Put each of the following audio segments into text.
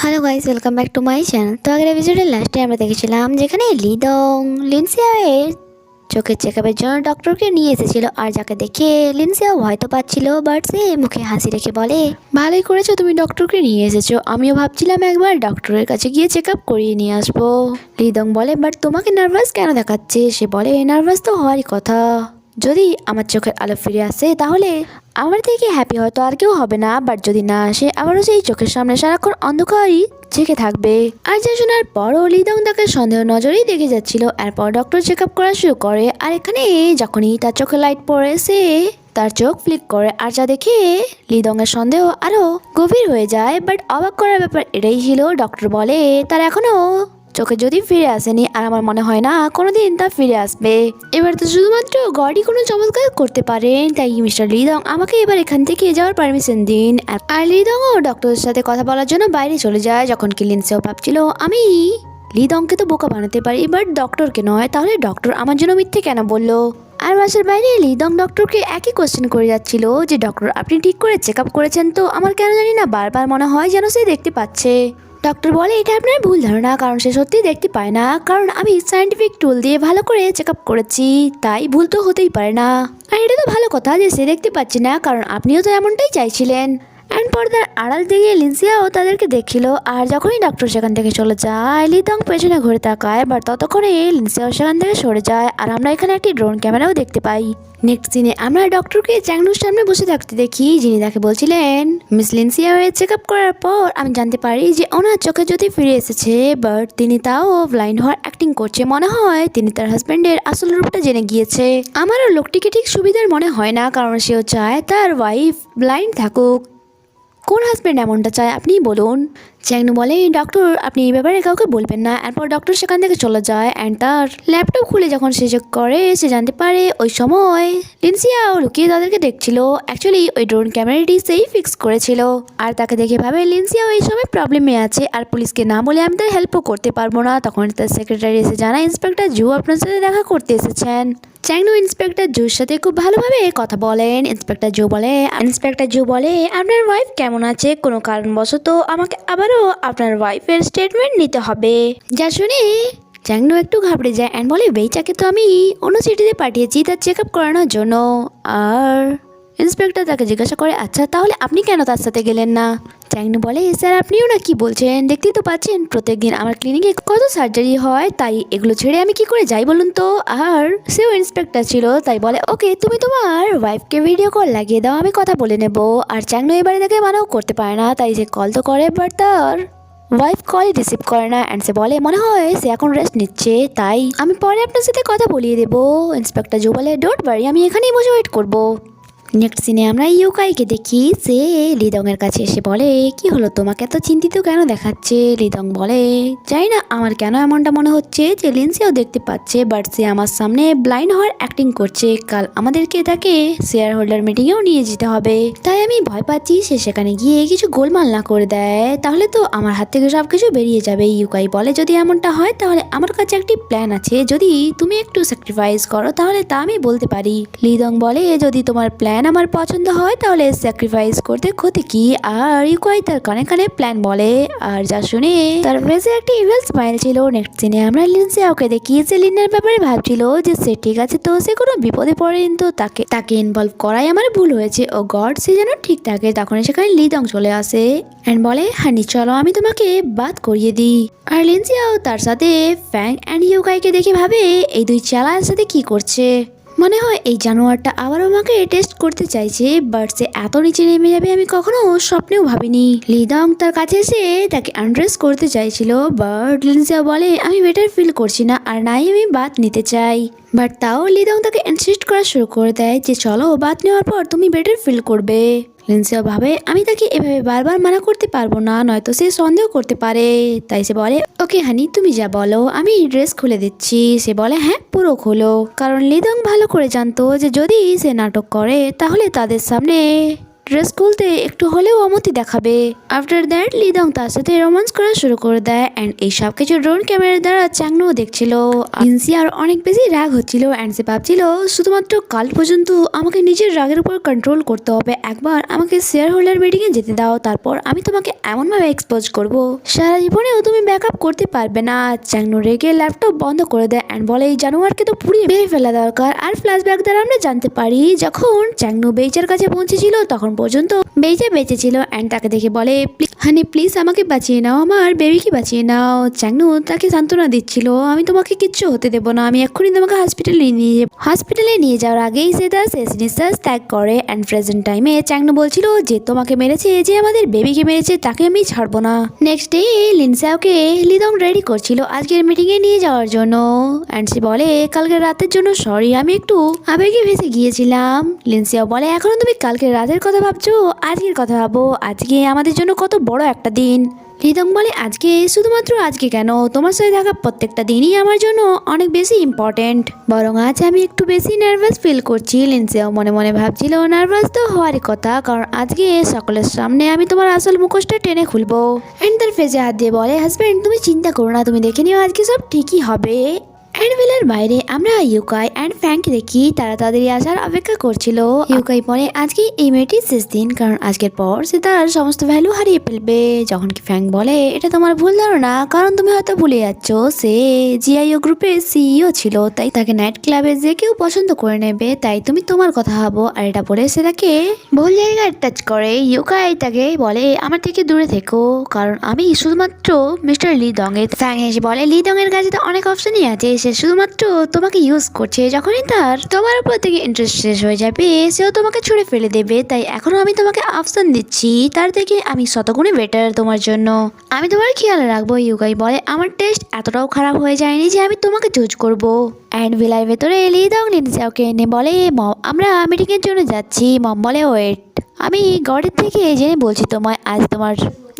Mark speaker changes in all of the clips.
Speaker 1: Hello guys, welcome back to my channel. তো আগের এপিসোডের লাস্টে আমরা দেখেছিলাম যেখানে লিনসিয়াওয়ের চোখের চেকআপের জন্য ডক্টরকে নিয়ে এসেছিল, আর যাকে দেখে লিনসিয়াও ভয় তো পাচ্ছিল, বাট সে মুখে হাসি রেখে বলে, ভালোই করেছো তুমি ডক্টরকে নিয়ে এসেছো, আমিও ভাবছিলাম একবার ডক্টরের কাছে গিয়ে চেক আপ করিয়ে নিয়ে আসবো। লিদং বলে, বাট তোমাকে নার্ভাস কেন দেখাচ্ছে? সে বলে, নার্ভাস তো হওয়ারই কথা, যদি আমার চোখের আলো ফিরে আসে তাহলে আমার থেকে হ্যাপি হয়তো আর কেউ হবে না, বাট যদি না আসে আবারও সেই চোখের সামনে সারাক্ষণ অন্ধকারই জেগে থাকবে। আর যা শোনার পরও লিদং তাকে সন্দেহ নজরেই দেখে যাচ্ছিল। এরপর ডক্টর চেক আপ করা শুরু করে, আর এখানে যখনই তার চোখে লাইট পড়ে সে তার চোখ ফ্লিক করে, আর যা দেখে লিদং এর সন্দেহ আরো গভীর হয়ে যায়। বাট অবাক করার ব্যাপার এটাই ছিল, ডক্টর বলে তার এখনো চোখে যদি ফিরে আসেনি, আর আমার মনে হয় না কোনোদিন তা ফিরে আসবে। এবার তো শুধুমাত্র গডই কোনো চমৎকার করতে পারেন, তাই মিস্টার লিদং আমাকে এবার এখান থেকে যাওয়ার পারমিশন দিন। আর লিদংও ডক্টরের সাথে কথা বলার জন্য বাইরে চলে যায়। যখন কি লিনসিও ভাবছিল, আমি লিদংকে তো বোকা বানাতে পারি, বাট ডক্টরকে নয়, তাহলে ডক্টর আমার জন্য মিথ্যে কেন বললো? আর বাসার বাইরে লিদং ডক্টরকে একই কোশ্চেন করে যাচ্ছিল যে ডক্টর আপনি ঠিক করে চেক আপ করেছেন তো? আমার কেন জানি না বারবার মনে হয় যেন সে দেখতে পাচ্ছে। ডক্টর বলে, এটা আপনার ভুল ধারণা, কারণ সে সত্যিই দেখতে পায় না, কারণ আমি সায়েন্টিফিক টুল দিয়ে ভালো করে চেক আপ করেছি, তাই ভুল তো হতেই পারে না। আর এটা তো ভালো কথা যে সে দেখতে পাচ্ছে না, কারণ আপনিও তো এমনটাই চাইছিলেন। অ্যান্ড পর্দার আড়াল থেকে লিনসিয়াও তাদেরকে দেখছিল, আর যখনই ডক্টর সেখান থেকে চলে যায় লিদং পেছনে ঘুরে তাকায়, বাট ততক্ষণে লিনসিয়াও সেখান থেকে সরে যায়। আর আমরা এখানে একটি ড্রোন ক্যামেরাও দেখতে পাই। নেক্সট সিনে আমরা ডক্টরকে চ্যাংনুর সামনে বসে থাকতে দেখি, যিনি তাকে বলছিলেন, মিস লিনসিয়াওয়ের চেক আপ করার পর আমি জানতে পারি যে ওনার চোখে যদি ফিরে এসেছে, বাট তিনি তাও ব্লাইন্ড হওয়ার অ্যাক্টিং করছে। মনে হয় তিনি তার হাজব্যান্ডের আসল রূপটা জেনে গিয়েছে। আমারও লোকটিকে ঠিক সুবিধার মনে হয় না, কারণ সেও চায় তার ওয়াইফ ব্লাইন্ড থাকুক। কোন হাজব্যান্ড এমনটা চায় আপনি বলুন? চ্যাংনু বলে, ডক্টর আপনি এই ব্যাপারে কাউকে বলবেন না। এরপর ডক্টর সেখান থেকে চলে যায়, অ্যান্ড তার ল্যাপটপ খুলে যখন সে চেক করে, সে জানতে পারে ওই সময় লিনসিয়াও লুকিয়ে তাদেরকে দেখছিল। অ্যাকচুয়ালি ওই ড্রোন ক্যামেরাটি সেই ফিক্স করেছিল। আর তাকে দেখে ভাবে লিনসিয়াও এই সময় প্রবলেমে আছে, আর পুলিশকে না বলে আমি তার হেল্পও করতে পারবো না। তখন তার সেক্রেটারি এসে জানায়, ইন্সপেক্টর জু আপনার সাথে দেখা করতে এসেছেন। চ্যাংনু ইন্সপেক্টর জুর সাথে খুব ভালোভাবে কথা বলেন। ইন্সপেক্টর জু বলে আপনার ওয়াইফ কেমন আছে? কোনো কারণবশত আমাকে আবারও আপনার ওয়াইফের স্টেটমেন্ট নিতে হবে। যা শুনে চ্যাংনু একটু ঘাবড়ে যায় অ্যান্ড বলে, বেইচাকে তো আমি অন্য সিটিতে পাঠিয়েছি তার চেক আপ করানোর জন্য। আর ইন্সপেক্টর তাকে জিজ্ঞাসা করে, আচ্ছা তাহলে আপনি কেন তার সাথে গেলেন না? চ্যাংনু বলে, স্যার আপনিও না কি বলছেন? দেখতেই তো পাচ্ছেন প্রত্যেকদিন আমার ক্লিনিকে কত সার্জারি হয়, তাই এগুলো ছেড়ে আমি কি করে যাই বলুন তো? আর সেও ইন্সপেক্টর ছিল, তাই বলে, ওকে তুমি তোমার ওয়াইফকে ভিডিও কল লাগিয়ে দাও, আমি কথা বলে নেব। আর চ্যাংনু এবারে তাকে মানাও করতে পারে না, তাই সে কল তো করে, বাট তার ওয়াইফ কলই রিসিভ করে না। অ্যান্ড সে বলে, মনে হয় সে এখন রেস্ট নিচ্ছে, তাই আমি পরে আপনার সাথে কথা বলিয়ে দেবো। ইন্সপেক্টর জু বলে, ডোন্ট ওয়ারি, আমি এখানেই বসে ওয়েট করবো। নেক্সট সিনে আমরা ইউকাইকে দেখি, সে লিদং এর কাছে এসে বলে, কি হলো তোমাকে এত চিন্তিত কেন দেখাচ্ছে? লিদং বলে, জানি না আমার কেন এমনটা মনে হচ্ছে যে লিনসিও দেখতে পাচ্ছে, বাট সে আমার সামনে ব্লাইন্ড হওয়ার অ্যাক্টিং করছে। কাল আমাদেরকে তাকে শেয়ার হোল্ডার মিটিংয়েও নিয়ে যেতে হবে, তাই আমি ভয় পাচ্ছি সে সেখানে গিয়ে কিছু গোলমাল না করে দেয়, তাহলে তো আমার হাত থেকে সব কিছু বেরিয়ে যাবে। ইউকাই বলে, যদি এমনটা হয় তাহলে আমার কাছে একটি প্ল্যান আছে, যদি তুমি একটু স্যাক্রিফাইস করো তাহলে তা আমি বলতে পারি। লিদং বলে, যদি তোমার প্ল্যান আমার পছন্দ হয় তাহলে স্যাক্রিফাইস করতে ক্ষতি কি? আর ইউকাই তার কানে কানে প্ল্যান বলে, আর যা শুনে তার ফেসে একটি ইভিল স্মাইল ছিল। নেক্সট সিনে আমরা লিনসিয়াওকে দেখি, সে লিনের ব্যাপারে ভাবছিল যে সে ঠিক আছে, তো সে কোনো বিপদে পড়েনি, তো তাকে ইনভলভ করাই আমার ভুল হয়েছে। ও গড, সে যেন ঠিক থাকে। তখন সেখানে লিদং চলে আসে এন্ড বলে, হানি চলো আমি তোমাকে বাদ করিয়ে দিই। আর লিনসিয়াও তার সাথে ফ্যাং অ্যান্ড ইউকাইকে দেখে ভাবে, এই দুই চালার সাথে কি করছে? মনে হয় এই জানোয়ারটা আবার আমাকে টেস্ট করতে চাইছে, বাট সে এত নিচে নেমে যাবে আমি কখনো স্বপ্নেও ভাবিনি। লিদং তার কাছে এসে তাকে আন্ড্রেস করতে চাইছিল, বাট লিনসিয়া বলে, আমি বেটার ফিল করছি না, আর নাই আমি বাত নিতে চাই। বাট তাও লিদং তাকে ইনসিস্ট করা শুরু করে দেয় যে চলো বাত নেওয়ার পর তুমি বেটার ফিল করবে। লিনসিয়া ভাবে, আমি তাকে এভাবে বারবার মানা করতে পারবো না, নয়তো সে সন্দেহ করতে পারে। তাই সে বলে, ওকে হানি তুমি যা বলো, আমি ড্রেস খুলে দিচ্ছি। সে বলে, হ্যাঁ পুরো খোলো, কারণ লিদং ভালো করে জানতো যে যদি সে নাটক করে তাহলে তাদের সামনে ড্রেস খুলতে একটু হলেও অমতি দেখাবে। আফটার দ্যাট লিদং তার সাথে রোমান্স করা শুরু করে দেয় অ্যান্ড এই সব কিছু ড্রোন ক্যামেরার দ্বারা চ্যাংনো দেখছিল। লিন্সি আর অনেক বেশি রাগ হচ্ছিল অ্যান্ড সে ভাবছিল শুধুমাত্র কাল পর্যন্ত আমাকে নিজের রাগের উপর কন্ট্রোল করতে হবে। একবার আমাকে শেয়ার হোল্ডার মিটিং এ যেতে দাও, তারপর আমি তোমাকে এমনভাবে এক্সপোজ করব সারা জীবনেও তুমি ব্যাকআপ করতে পারবে না। চ্যাংনো রেগে ল্যাপটপ বন্ধ করে দেয় অ্যান্ড বলে এই জানোয়ারকে তো পুড়িয়ে মেরে ফেলা দরকার। আর ফ্ল্যাশব্যাক দ্বারা আমরা জানতে পারি যখন চ্যাংনো বেইচার কাছে পৌঁছেছিল তখন পর্যন্ত বেইচা বেঁচে ছিল অ্যান্ড তাকে দেখে বলে হানি প্লিজ আমাকে বাঁচিয়ে নাও, আমার বেবিকে বাঁচিয়ে নাও। চ্যাংনো তাকে সান্ত্বনা দিচ্ছিল আমি তোমাকে কিচ্ছু হতে দেবো না, আমি এক্ষুনি তোমাকে হসপিটালে নিয়ে যাওয়ার আগেই সে তার শেষ নিঃশ্বাস ত্যাগ করে। অ্যান্ড প্রেজেন্ট টাইমে চ্যাংনো বলছিল যে তোমাকে মেরেছে, যে আমাদের বেবিকে মেরেছে তাকে আমি ছাড়বো না। নেক্সট ডে লিনসাওকে লিদং রেডি করছিল আজকের মিটিং এ নিয়ে যাওয়ার জন্য অ্যান্ড সে বলে কালকে রাতের জন্য সরি, আমি একটু আবেগে ভেসে গিয়েছিলাম। লিনসিয়াও বলে এখনো তুমি কালকে রাতের কথা ভাবছো, আজকের কথা ভাবো, আজকে আমাদের জন্য কত বড় একটা দিন। লিদং বলে আজকে, শুধুমাত্র আজকে কেন, তোমার সাথে থাকা প্রত্যেকটা দিনই আমার জন্য অনেক বেশি ইম্পর্টেন্ট, বরং আজ আমি একটু বেশি নার্ভাস ফিল করছি। লিনসিয়াও মনে মনে ভাবছিল নার্ভাস তো হওয়ারই কথা, কারণ আজকে সকলের সামনে আমি তোমার আসল মুখোশটা টেনে খুলবো। অ্যান্ড তার ফেসে হাত দিয়ে বলে হাজব্যান্ড তুমি চিন্তা করো না, তুমি দেখে নিও আজকে সব ঠিকই হবে। অ্যান্ডভিলার বাইরে আমরা ইউকাই অ্যান্ড ফ্যাঙ্ক দেখি তারা তাদের আসার অপেক্ষা করছিল। ইউকাই বলে আজকে এই মেয়েটির শেষ দিন, কারণ আজকের পর সে তার সমস্ত ভ্যালু হারিয়ে ফেলবে। যখন কি ফ্যাঙ্ক বলে এটা তোমার ভুল ধারণা, কারণ তুমি হয়তো ভুলে যাচ্ছ সে জিআইও গ্রুপের সিইও ছিল, তাই তাকে নাইট ক্লাবে যে কেউ পছন্দ করে নেবে, তাই তুমি তোমার কথা ভাবো। আর এটা বলে সে তাকে ভুল জায়গায় টাচ করে। ইউকাই তাকে বলে আমার থেকে দূরে থেকো, কারণ আমি শুধুমাত্র মিস্টার লিদং এর। ফ্যাঙ্ক এসে বলে লিদং এর কাছে তো অনেক অপশনই আছে, সে শুধুমাত্র তোমাকে ইউজ করছে, যখনই তার তোমার উপর থেকে ইন্টারেস্ট শেষ হয়ে যাবে সেও তোমাকে ছুড়ে ফেলে দেবে, তাই এখনো আমি তোমাকে অপশন দিচ্ছি, তার থেকে আমি শতগুণে বেটার তোমার জন্য, আমি তোমার খেয়াল রাখবো। ইউকাই বলে আমার টেস্ট এতটাও খারাপ হয়ে যায়নি যে আমি তোমাকে চুজ করবো। অ্যান্ড ভিলার ভেতরে লিদং লিনসাওকে এনে বলে মম আমরা মিটিং এর জন্য যাচ্ছি। মম বলে ওয়েট, আমি গডের থেকে জেনে বলছি তোমায় আজ তোমার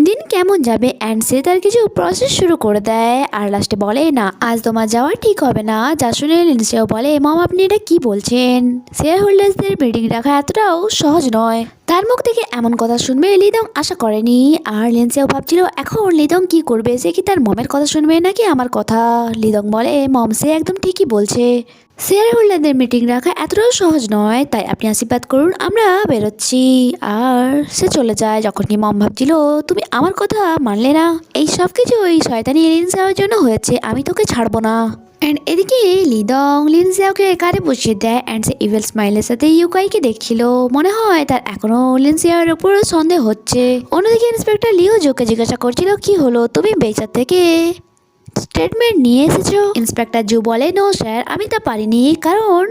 Speaker 1: দিন কেমন যাবে। অ্যান্ড সে তার কিছু প্রসেস শুরু করে দেয় আর লাস্টে বলে না আজ তোমার যাওয়া ঠিক হবে না। যা শুনে লিনসিয়াও বলে মম আপনি এটা কি বলছেন, শেয়ার হোল্ডার্সদের মিটিং রাখা এতটাও সহজ নয়। তার মুখ থেকে এমন কথা শুনবে লিদং আশা করেনি। আর লিনসিয়াও ভাবছিল এখন লিদং কি করবে, সে কি তার মমের কথা শুনবে নাকি আমার কথা। লিদং বলে মম সে একদম ঠিকই বলছে, শেয়ার হোল্ডারদের মিটিং রাখা এতটাও সহজ নয়, তাই আপনি আশীর্বাদ করুন আমরা বেরোচ্ছি। আর সে চলে যায়। যখন কি মম ভাবছিল তুমি আমার কথা মানলে না, এই সব কিছু ওই শয়তানি লিনসিয়াওর জন্য হয়েছে, আমি তোকে ছাড়বো না। অ্যান্ড এদিকে লিদং লিনসিয়াওকে কারে বসিয়ে দেয় অ্যান্ড সে ইভেল স্মাইলের সাথে ইউকাইকে দেখছিল, মনে হয় তার এখনো লিনসিয়াওর উপর সন্দেহ হচ্ছে। অন্যদিকে ইন্সপেক্টর লিও জোকে জিজ্ঞাসা করছিল কি হলো, তুমি বেচার থেকে স্টেটমেন্ট নিয়ে এসেছো। ইন্সপেক্টর জু বলে নো স্যার আমি তা পারিনি, কারণ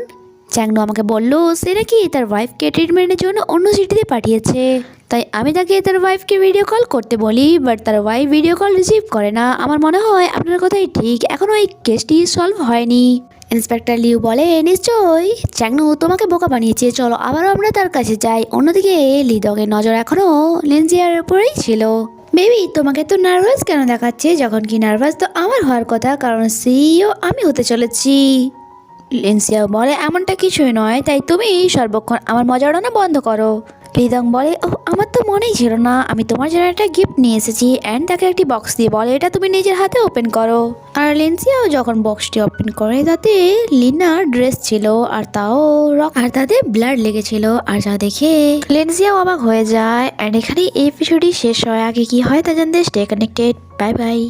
Speaker 1: চ্যাংনো আমাকে বললো সে নাকি তার ওয়াইফকে ট্রিটমেন্টের জন্য অন্য সিটিতে পাঠিয়েছে, তাই আমি তাকে তার ওয়াইফকে ভিডিও কল করতে বলি, বাট তার ওয়াইফ ভিডিও কল রিসিভ করে না। আমার মনে হয় আপনার কথাই ঠিক, এখনো এই কেসটি সলভ হয়নি। ইন্সপেক্টর লিউ বলে নিশ্চয়ই চ্যাংনো তোমাকে বোকা বানিয়েছে, চলো আবারও আমরা তার কাছে যাই। অন্যদিকে লিদংয়ের নজর এখনো লিনজিয়ার উপরেই ছিল। বেবি তোমাকে তো নার্ভাস কেন দেখাচ্ছে, যখন কি নার্ভাস তো আমার হওয়ার কথা, কারণ সিইও আমি হতে চলেছি। লিনসিয়াও বলে এমনটা কিছুই নয়, তাই তুমি সর্বক্ষণ আমার মজা উড়ানো বন্ধ করো। লিদং বলে ও আমার তো মনেই ছিল না, আমি তোমার জন্য একটা গিফট নিয়ে এসেছি। অ্যান্ড তাকে একটি বক্স দিয়ে বলে এটা তুমি নিজের হাতে ওপেন করো। আর লিনসিয়াও যখন বক্সটি ওপেন করে তাতে লিনার ড্রেস ছিল আর তাও আর তাতে ব্লাড লেগেছিল। আর যা দেখে লিনসিয়াও অবাক হয়ে যায়। অ্যান্ড এখানে এই এপিসোডই শেষ হয়, আগে কি হয় তা জানতে স্টে কানেক্টেড। Bye bye.